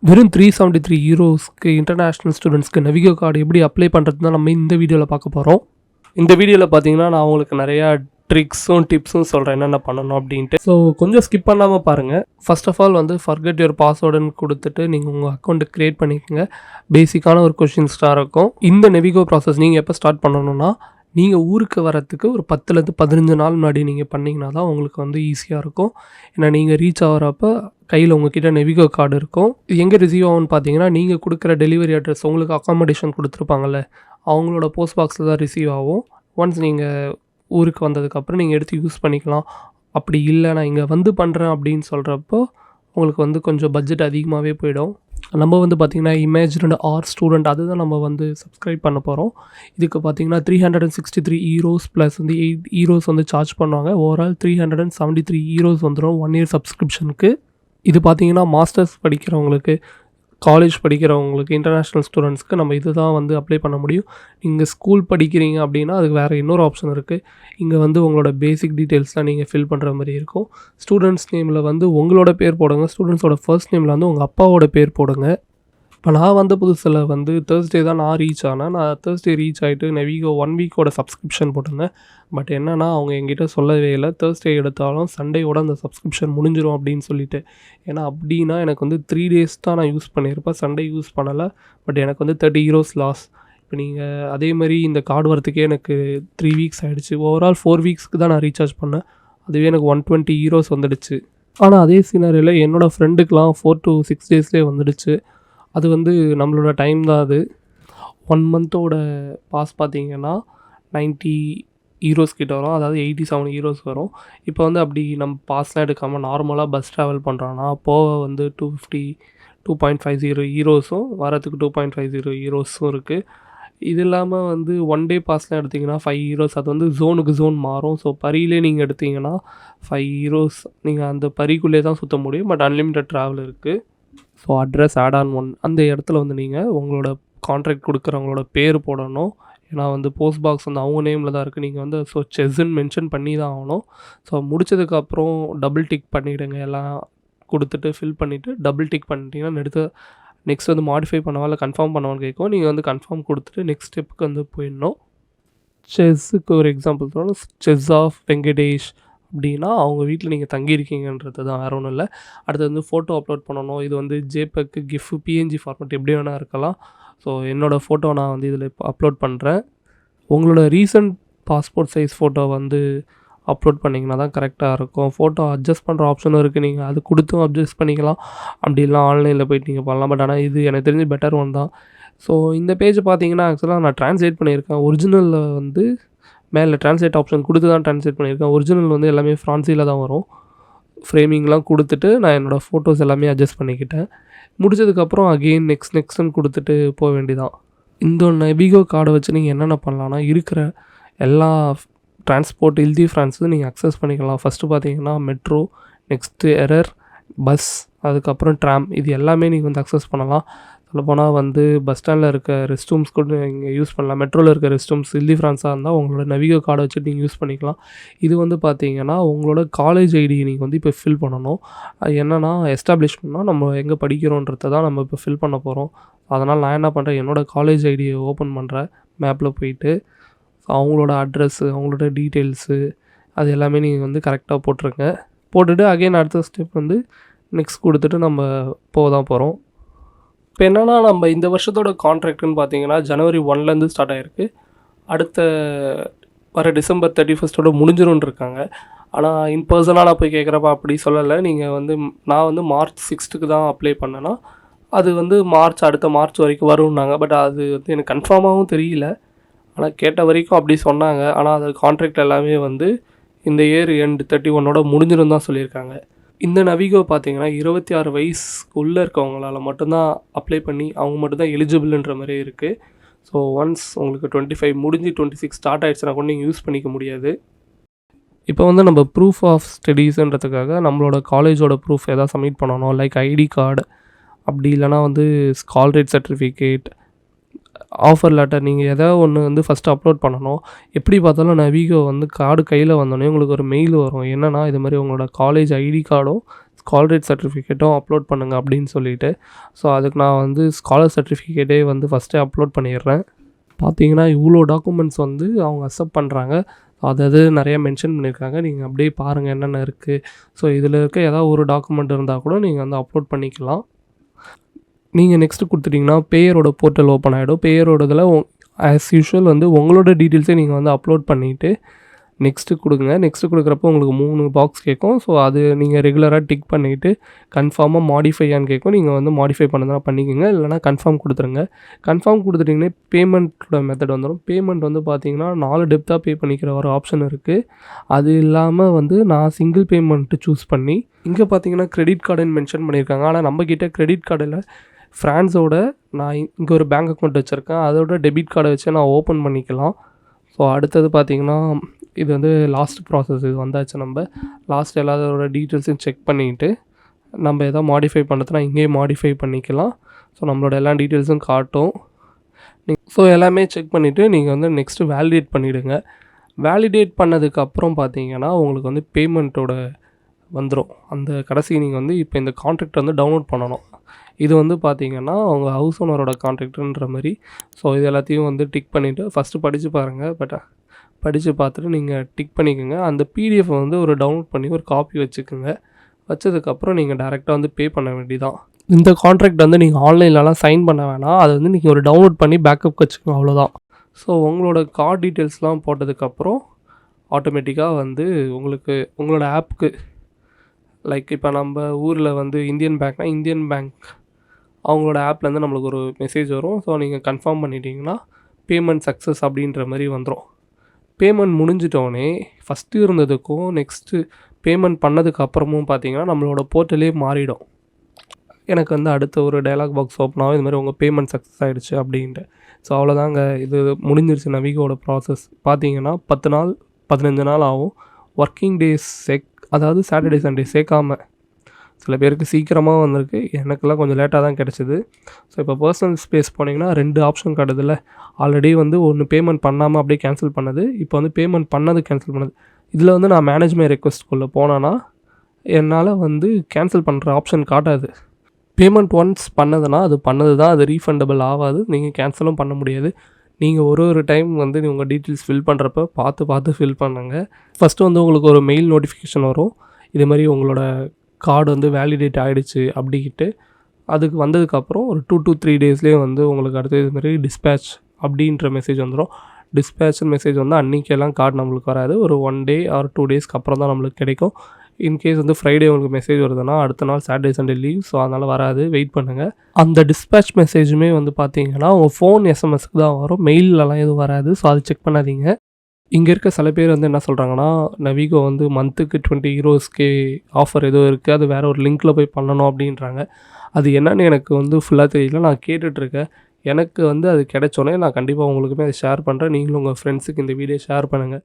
வெறும் 373 யூரோஸ்க்கு இன்டர்நேஷ்னல் ஸ்டூடெண்ட்ஸ்க்கு நவிகோ கார்டு எப்படி அப்ளை பண்ணுறது தான் நம்ம இந்த வீடியோவில் பார்க்க போகிறோம். இந்த வீடியோவில் பார்த்தீங்கன்னா நான் உங்களுக்கு நிறையா ட்ரிக்ஸும் டிப்ஸும் சொல்கிறேன் என்னென்ன பண்ணணும் அப்படின்ட்டு. ஸோ கொஞ்சம் ஸ்கிப் பண்ணாமல் பாருங்கள். ஃபர்ஸ்ட் ஆஃப் ஆல் வந்து ஃபர்கெட் யுவர் பாஸ்வேர்டுன்னு கொடுத்துட்டு நீங்கள் உங்கள் அக்கௌண்ட்டு க்ரியேட் பண்ணிக்கோங்க. பேசிக்கான ஒரு கொஷின்ஸ்டாக இருக்கும். இந்த நவிகோ ப்ராசஸ் நீங்கள் எப்போ ஸ்டார்ட் பண்ணணும்னா, நீங்கள் ஊருக்கு வரத்துக்கு ஒரு 10லேருந்து 15 நாள் முன்னாடி நீங்கள் பண்ணிங்கன்னா தான் உங்களுக்கு வந்து ஈஸியாக இருக்கும். ஏன்னா நீங்கள் ரீச் ஆகிறப்ப கையில் உங்ககிட்ட நவிகோ கார்டு இருக்கும். இது எங்கே ரிசீவ் ஆகும்னு பார்த்தீங்கன்னா, நீங்கள் கொடுக்குற டெலிவரி அட்ரஸ் உங்களுக்கு அக்காமடேஷன் கொடுத்துருப்பாங்கல்ல, அவங்களோட போஸ்ட் பாக்ஸில் தான் ரிசீவ் ஆகும். ஒன்ஸ் நீங்கள் ஊருக்கு வந்ததுக்கப்புறம் நீங்கள் எடுத்து யூஸ் பண்ணிக்கலாம். அப்படி இல்லை நான் இங்கே வந்து பண்ணுறேன் அப்படின்னு சொல்கிறப்போ உங்களுக்கு வந்து கொஞ்சம் பட்ஜெட் அதிகமாகவே போயிடும். நம்ம வந்து பார்த்திங்கன்னா இமேஜ்டு ஆர் ஸ்டூடெண்ட் அதுதான் நம்ம வந்து சப்ஸ்கிரைப் பண்ண போகிறோம். இதுக்கு பார்த்திங்கன்னா 363 ஈரோஸ் ப்ளஸ் வந்து 8 ஈரோஸ் வந்து சார்ஜ் பண்ணுவாங்க. ஓவரால் 373 ஈரோஸ் வந்துடும் 1 இயர் சப்ஸ்கிரிப்ஷனுக்கு. இது பார்த்திங்கன்னா மாஸ்டர்ஸ் படிக்கிறவங்களுக்கு, காலேஜ் படிக்கிறவங்களுக்கு, இன்டர்நேஷ்னல் ஸ்டூடெண்ட்ஸ்க்கு நம்ம இது தான் வந்து அப்ளை பண்ண முடியும். நீங்கள் ஸ்கூல் படிக்கிறீங்க அப்படின்னா அதுக்கு வேறு இன்னொரு ஆப்ஷன் இருக்குது. இங்கே வந்து உங்களோட பேசிக் டீட்டெயில்ஸ்லாம் நீங்கள் ஃபில் பண்ணுற மாதிரி இருக்கும். ஸ்டூடெண்ட்ஸ் நேமில் வந்து உங்களோட பேர் போடுங்க. ஸ்டூடெண்ட்ஸோட ஃபர்ஸ்ட் நேமில் வந்து உங்கள் அப்பாவோட பேர் போடுங்க. இப்போ நான் வந்த புதுசில் வந்து தேர்ஸ்டே தான் நான் ரீச் ஆனேன். நான் தேர்ஸ்டே ரீச் ஆகிட்டு நவிகோ 1 வீக்கோட சப்ஸ்கிரிப்ஷன் போட்டிருந்தேன். பட் என்னென்னா அவங்க என்கிட்ட சொல்லவே இல்லை தேர்ஸ்டே எடுத்தாலும் சண்டேயோட அந்த சப்ஸ்கிரிப்ஷன் முடிஞ்சிடும் அப்படின்னு சொல்லிட்டு. ஏன்னா அப்படின்னா எனக்கு வந்து 3 டேஸ் தான் நான் யூஸ் பண்ணியிருப்பேன், சண்டே யூஸ் பண்ணலை. பட் எனக்கு வந்து 30 ஈரோஸ் லாஸ். இப்போ நீங்கள் அதேமாதிரி இந்த கார்டு வரத்துக்கே எனக்கு 3 வீக்ஸ் ஆகிடுச்சு. ஓவரால் 4 வீக்ஸ்க்கு தான் நான் ரீசார்ஜ் பண்ணேன். அதுவே எனக்கு 120 ஈரோஸ் வந்துடுச்சு. ஆனால் அதே சினாரியில் என்னோடய ஃப்ரெண்டுக்கெலாம் 4 to 6 டேஸ்லேயே வந்துடுச்சு. அது வந்து நம்மளோட டைம் தான் அது. 1 மந்தோட பாஸ் பார்த்திங்கன்னா 90 ஈரோஸ் கிட்ட வரும். அதாவது 87 ஈரோஸ் வரும். இப்போ வந்து அப்படி நம்ம பாஸ்லாம் எடுக்காமல் நார்மலாக பஸ் ட்ராவல் பண்ணுறோன்னா போக வந்து 250 ஈரோஸும் வரத்துக்கு 2.50 ஈரோஸும் இருக்குது. இது இல்லாமல் வந்து 1 டே பாஸ்லாம் எடுத்திங்கன்னா 5 ஈரோஸ். அது வந்து ஜோனுக்கு ஜோன் மாறும். ஸோ பரியிலே நீங்கள் எடுத்திங்கன்னா 5 ஈரோஸ் நீங்கள் அந்த பரிக்குள்ளே தான் சுற்ற முடியும். பட் அன்லிமிட்டட் ட்ராவல் இருக்குது. ஸோ அட்ரஸ் ஆட் ஆன் 1 அந்த இடத்துல வந்து நீங்கள் உங்களோட கான்ட்ராக்ட் கொடுக்குறவங்களோட பேர் போடணும். ஏன்னா வந்து போஸ்ட் பாக்ஸ் வந்து அவங்க நேமில் தான் இருக்குது. நீங்கள் வந்து ஸோ செஸ்ன்னு மென்ஷன் பண்ணி தான் ஆகணும். ஸோ முடிச்சதுக்கப்புறம் டபுள் டிக் பண்ணிவிடுங்க. எல்லாம் கொடுத்துட்டு ஃபில் பண்ணிவிட்டு டபுள் டிக் பண்ணிட்டீங்கன்னா நெக்ஸ்ட் வந்து மாடிஃபை பண்ணவா இல்லை கன்ஃபார்ம் பண்ணவான்னு கேட்கும். நீங்கள் வந்து கன்ஃபார்ம் கொடுத்துட்டு நெக்ஸ்ட் ஸ்டெப்புக்கு வந்து போயிடணும். செஸ்ஸுக்கு ஒரு எக்ஸாம்பிள் சொல்லணும். செஸ் ஆஃப் வெங்கடேஷ் அப்படின்னா அவங்க வீட்டில் நீங்கள் தங்கியிருக்கீங்கன்றது தான், வேறு ஒன்றும் இல்லை. அடுத்து வந்து ஃபோட்டோ அப்லோட் பண்ணணும். இது வந்து ஜேபெக், கிஃப், பிஎன்ஜி ஃபார்மேட் எப்படி வேணால் இருக்கலாம். ஸோ என்னோடய ஃபோட்டோ நான் வந்து இதில் இப்போ அப்லோட் பண்ணுறேன். உங்களோட ரீசன்ட் பாஸ்போர்ட் சைஸ் ஃபோட்டோ வந்து அப்லோட் பண்ணிங்கன்னா தான் கரெக்டாக இருக்கும். ஃபோட்டோ அட்ஜஸ்ட் பண்ணுற ஆப்ஷனும் இருக்குது. நீங்கள் அது கொடுத்தும் அட்ஜஸ்ட் பண்ணிக்கலாம். அப்படி இல்லை ஆன்லைனில் போய்ட்டு நீங்கள் பண்ணலாம். பட் ஆனால் இது எனக்கு தெரிஞ்சு பெட்டர் ஒன் தான். ஸோ இந்த பேஜ் பார்த்தீங்கன்னா ஆக்சுவலாக நான் ட்ரான்ஸ்லேட் பண்ணியிருக்கேன். ஒரிஜினலில் வந்து மேலே ட்ரான்ஸ்லேட் ஆப்ஷன் கொடுத்து தான் ட்ரான்ஸ்லேட் பண்ணியிருக்கேன். ஒரிஜினல் வந்து எல்லாமே ஃப்ரான்ஸில் தான் வரும். ஃப்ரேமிங்லாம் கொடுத்துட்டு நான் என்னோடய ஃபோட்டோஸ் எல்லாமே அட்ஜஸ்ட் பண்ணிக்கிட்டேன். முடிச்சதுக்கப்புறம் அகெயின் நெக்ஸ்ட்னு கொடுத்துட்டு போக வேண்டியதான். இந்த நவிகோ கார்டை வச்சு நீங்கள் என்னென்ன பண்ணலான்னா, இருக்கிற எல்லா டிரான்ஸ்போர்ட் இல்தி ஃப்ரான்ஸும் நீங்கள் அக்சஸ் பண்ணிக்கலாம். ஃபஸ்ட்டு பார்த்தீங்கன்னா மெட்ரோ, நெக்ஸ்ட்டு எரர், பஸ், அதுக்கப்புறம் ட்ராம், இது எல்லாமே நீங்கள் வந்து அக்சஸ் பண்ணலாம். சொல்லப்போனால் வந்து பஸ் ஸ்டாண்டில் இருக்க ரெஸ்ட் ரூம்ஸ் கூட நீங்கள் யூஸ் பண்ணலாம். மெட்ரோவில் இருக்க ரெஸ்ட் ரூம்ஸ் இல்தி ஃப்ரான்ஸாக இருந்தால் உங்களோட நவிகோ கார்டை வச்சுட்டு நீங்கள் யூஸ் பண்ணிக்கலாம். இது வந்து பார்த்தீங்கன்னா உங்களோட காலேஜ் ஐடி நீங்கள் வந்து இப்போ ஃபில் பண்ணணும். அது என்னென்னா எஸ்டாப்ளிஷ்மெண்ட்னா நம்ம எங்கே படிக்கிறோன்றதை தான் நம்ம இப்போ ஃபில் பண்ண போகிறோம். அதனால் நான் என்ன பண்ணுறேன், என்னோடய காலேஜ் ஐடியை ஓப்பன் பண்ணுறேன். மேப்பில் போயிட்டு அவங்களோட அட்ரஸ்ஸு, அவங்களோட டீட்டெயில்ஸு அது எல்லாமே நீங்கள் வந்து கரெக்டாக போட்டுருங்க. போட்டுட்டு அகெயின் அடுத்த ஸ்டெப் வந்து நெக்ஸ்ட் கொடுத்துட்டு நம்ம போக தான் போகிறோம். இப்போ என்னென்னா நம்ம இந்த வருஷத்தோட கான்ட்ராக்ட்னு பார்த்தீங்கன்னா ஜனவரி 1லேருந்து ஸ்டார்ட் ஆகிருக்கு. அடுத்த வர டிசம்பர் 31 முடிஞ்சிரும்னு இருக்காங்க. ஆனால் இன் பர்சனாக நான் போய் கேட்குறப்ப அப்படி சொல்லலை. நீங்கள் வந்து நான் வந்து மார்ச் 6க்கு தான் அப்ளை பண்ணேன்னா அது வந்து அடுத்த மார்ச் வரைக்கும் வரும்னாங்க. பட் அது வந்து எனக்கு கன்ஃபார்மாகவும் தெரியல. ஆனால் கேட்ட வரைக்கும் அப்படி சொன்னாங்க. ஆனால் அது கான்ட்ராக்ட் எல்லாமே வந்து இந்த இயர் எண்ட் 31 முடிஞ்சிடும் தான் சொல்லியிருக்காங்க. இந்த நவிகோ பார்த்தீங்கன்னா 26 வயசுக்குள்ளே இருக்கவங்களால் மட்டும்தான் அப்ளை பண்ணி அவங்க மட்டும்தான் எலிஜிபிள்ன்ற மாதிரி இருக்குது. ஸோ ஒன்ஸ் உங்களுக்கு 25 முடிஞ்சு 26 ஸ்டார்ட் ஆகிடுச்சுன்னா கூட நீங்கள் யூஸ் பண்ணிக்க முடியாது. இப்போ வந்து நம்ம ப்ரூஃப் ஆஃப் ஸ்டடீஸுன்றதுக்காக நம்மளோட காலேஜோட ப்ரூஃப் எதாவது சப்மிட் பண்ணணும். லைக் ஐடி கார்டு, அப்படி இல்லைனா வந்து ஸ்காலரேட் சர்டிஃபிகேட், ஆஃபர் லெட்டர், நீங்கள் எதாவது ஒன்று வந்து ஃபஸ்ட்டு அப்லோட் பண்ணணும். எப்படி பார்த்தாலும் நவிகோ வந்து கார்டு கையில் வந்தோடனே உங்களுக்கு ஒரு மெயில் வரும். என்னென்னா இது மாதிரி உங்களோட காலேஜ் ஐடி கார்டும் ஸ்காலரேட் சர்டிஃபிகேட்டும் அப்லோட் பண்ணுங்கள் அப்படின்னு சொல்லிட்டு. ஸோ அதுக்கு நான் வந்து ஸ்காலர் சர்டிஃபிகேட்டே வந்து ஃபஸ்ட்டே அப்லோட் பண்ணிடுறேன். பார்த்தீங்கன்னா இவ்வளோ டாக்குமெண்ட்ஸ் வந்து அவங்க அக்செப்ட் பண்ணுறாங்க. அது நிறையா மென்ஷன் பண்ணியிருக்காங்க. நீங்கள் அப்படியே பாருங்கள் என்னென்ன இருக்குது. ஸோ இதில் இருக்க ஏதாவது ஒரு டாக்குமெண்ட் இருந்தால் கூட நீங்கள் வந்து அப்லோட் பண்ணிக்கலாம். நீங்கள் நெக்ஸ்ட்டு கொடுத்துட்டிங்கன்னா பேயரோட போர்ட்டல் ஓப்பன் ஆகிடும். பேயரோட இதில் ஆஸ் யூஷுவல் வந்து உங்களோட டீட்டெயில்ஸே நீங்கள் வந்து அப்லோட் பண்ணிவிட்டு நெக்ஸ்ட்டு கொடுங்க. நெக்ஸ்ட்டு கொடுக்குறப்போ உங்களுக்கு 3 பாக்ஸ் கேட்கும். ஸோ அது நீங்கள் ரெகுலராக டிக் பண்ணிவிட்டு கன்ஃபார்மாக மாடிஃபையான்னு கேட்கும். நீங்கள் வந்து மாடிஃபை பண்ணதுனா பண்ணிக்கோங்க, இல்லைனா கன்ஃபார்ம் கொடுத்துருங்க. கன்ஃபார்ம் கொடுத்துட்டிங்கன்னா பேமெண்ட்டோட மெத்தட் வந்துடும். பேமெண்ட் வந்து பார்த்தீங்கன்னா 4 டெப்த்தாக பே பண்ணிக்கிற ஒரு ஆப்ஷன் இருக்குது. அது இல்லாமல் வந்து நான் சிங்கிள் பேமெண்ட்டு சூஸ் பண்ணி இங்கே பார்த்தீங்கன்னா கிரெடிட் கார்டுன்னு மென்ஷன் பண்ணியிருக்காங்க. ஆனால் நம்மக்கிட்ட கிரெடிட் கார்டில் ஃப்ரான்ஸோட நான் இங்கே ஒரு பேங்க் அக்கௌண்ட் வச்சுருக்கேன். அதோட டெபிட் கார்டை வச்சு நான் ஓப்பன் பண்ணிக்கலாம். ஸோ அடுத்தது பார்த்திங்கன்னா இது வந்து லாஸ்ட் ப்ராசஸ். இது வந்தாச்சு. நம்ம லாஸ்ட் எல்லாத்தோட டீட்டெயில்ஸையும் செக் பண்ணிவிட்டு நம்ம எதாவது மாடிஃபை பண்ணுறதுனா இங்கேயே மாடிஃபை பண்ணிக்கலாம். ஸோ நம்மளோட எல்லா டீட்டெயில்ஸும் காட்டும். ஸோ எல்லாமே செக் பண்ணிவிட்டு நீங்கள் வந்து நெக்ஸ்ட்டு வேலிடேட் பண்ணிவிடுங்க. வேலிடேட் பண்ணதுக்கப்புறம் பார்த்தீங்கன்னா உங்களுக்கு வந்து பேமெண்ட்டோட வந்துடும். அந்த கடைசி நீங்கள் வந்து இப்போ இந்த கான்ட்ராக்ட் வந்து டவுன்லோட் பண்ணணும். இது வந்து பார்த்தீங்கன்னா அவங்க ஹவுஸ் ஓனரோட கான்ட்ராக்டுன்ற மாதிரி. ஸோ இது எல்லாத்தையும் வந்து டிக் பண்ணிவிட்டு ஃபஸ்ட்டு படித்து பாருங்கள். படித்து பார்த்துட்டு நீங்கள் டிக் பண்ணிக்கோங்க. அந்த பிடிஎஃப் வந்து ஒரு டவுன்லோட் பண்ணி ஒரு காப்பி வச்சுக்கோங்க. வச்சதுக்கப்புறம் நீங்கள் டேரெக்டாக வந்து பே பண்ண வேண்டியதான். இந்த கான்ட்ராக்ட் வந்து நீங்கள் ஆன்லைன்லலாம் சைன் பண்ண வேணாம். அது வந்து நீங்கள் ஒரு டவுன்லோட் பண்ணி பேக்கப் வச்சுக்கோங்க, அவ்வளோதான். ஸோ உங்களோட கார்டு டீட்டெயில்ஸ்லாம் போட்டதுக்கப்புறம் ஆட்டோமேட்டிக்காக வந்து உங்களுக்கு உங்களோட ஆப்புக்கு லைக் இப்போ நம்ம ஊரில் வந்து இந்தியன் பேங்க்னால் இந்தியன் பேங்க் அவங்களோட ஆப்லேருந்து நம்மளுக்கு ஒரு மெசேஜ் வரும். ஸோ நீங்கள் கன்ஃபார்ம் பண்ணிட்டீங்கன்னா பேமெண்ட் சக்ஸஸ் அப்படின்ற மாதிரி வந்துடும். பேமெண்ட் முடிஞ்சிட்டோடனே ஃபஸ்ட்டு இருந்ததுக்கும் நெக்ஸ்ட்டு பேமெண்ட் பண்ணதுக்கப்புறமும் பார்த்தீங்கன்னா நம்மளோட போர்ட்டலே மாறிடும். எனக்கு வந்து அடுத்த ஒரு டயலாக் பாக்ஸ் ஓப்பன் ஆகும், இது மாதிரி உங்கள் பேமெண்ட் சக்ஸஸ் ஆகிடுச்சு அப்படின்ட்டு. ஸோ அவ்வளோதாங்க, இது முடிஞ்சிருச்சு நவிகோட ப்ராசஸ். பார்த்தீங்கன்னா 10 நாள் 15 நாள் ஆகும். ஒர்க்கிங் டேஸ் அதாவது சாட்டர்டே சண்டே சேர்க்காம சில பேருக்கு சீக்கிரமாக வந்திருக்கு. எனக்கெல்லாம் கொஞ்சம் லேட்டாக தான் கிடச்சிது. ஸோ இப்போ பர்சனல் ஸ்பேஸ் போனீங்கன்னா 2 ஆப்ஷன் காட்டுதில்ல. ஆல்ரெடி வந்து ஒன்று பேமெண்ட் பண்ணாமல் அப்படியே கேன்சல் பண்ணது, இப்போ வந்து பேமெண்ட் பண்ணது கேன்சல் பண்ணது. இதில் வந்து நான் மேனேஜ் மை ரெக்வஸ்ட்குள்ளே போனேன்னா என்னால் வந்து கேன்சல் பண்ணுற ஆப்ஷன் காட்டாது. பேமெண்ட் ஒன்ஸ் பண்ணதுன்னா அது பண்ணது தான், அது ரீஃபண்டபிள் ஆகாது. நீங்கள் கேன்சலும் பண்ண முடியாது. நீங்கள் ஒரு டைம் வந்து உங்கள் டீட்டெயில்ஸ் ஃபில் பண்ணுறப்ப பார்த்து ஃபில் பண்ணுங்கள். ஃபஸ்ட்டு வந்து உங்களுக்கு ஒரு மெயில் நோட்டிஃபிகேஷன் வரும், இது மாதிரி உங்களோட கார்டு வந்து வேலிடேட் ஆகிடுச்சு அப்படின்ட்டு. அதுக்கு வந்ததுக்கப்புறம் ஒரு 2 to 3 டேஸ்லேயே வந்து உங்களுக்கு அடுத்து இது மாதிரி டிஸ்பேட்ச் அப்படின்ற மெசேஜ் வந்துடும். டிஸ்பேட்ச் மெசேஜ் வந்து அன்றைக்கெல்லாம் கார்டு நம்மளுக்கு வராது. ஒரு 1 day or 2 டேஸ்க்கு அப்புறம் தான் நம்மளுக்கு கிடைக்கும். இன்கேஸ் வந்து ஃப்ரைடே உங்களுக்கு மெசேஜ் வருதுன்னா அடுத்த நாள் சாட்டர்டே சண்டே லீவ். ஸோ அதனால் வராது, வெயிட் பண்ணுங்கள். அந்த டிஸ்பேட்ச் மெசேஜுமே வந்து பார்த்தீங்கன்னா உங்கள் ஃபோன் எஸ்எம்எஸ்க்கு தான் வரும், மெயிலெலாம் எதுவும் வராது. ஸோ அது செக் பண்ணாதீங்க. இங்கே இருக்க சில பேர் வந்து என்ன சொல்கிறாங்கன்னா நவிகோ வந்து மந்த்துக்கு 20 euros ஆஃபர் ஏதோ இருக்குது, அது வேறு ஒரு லிங்க்கில் போய் பண்ணணும் அப்படின்றாங்க. அது என்னன்னு எனக்கு வந்து ஃபுல்லாக தெரியல. நான் கேட்டுட்ருக்கேன். எனக்கு வந்து அது கிடைச்சோன்னே நான் கண்டிப்பாக உங்களுக்குமே அதை ஷேர் பண்ணுறேன். நீங்களும் உங்கள் ஃப்ரெண்ட்ஸுக்கு இந்த வீடியோ ஷேர் பண்ணுங்கள்.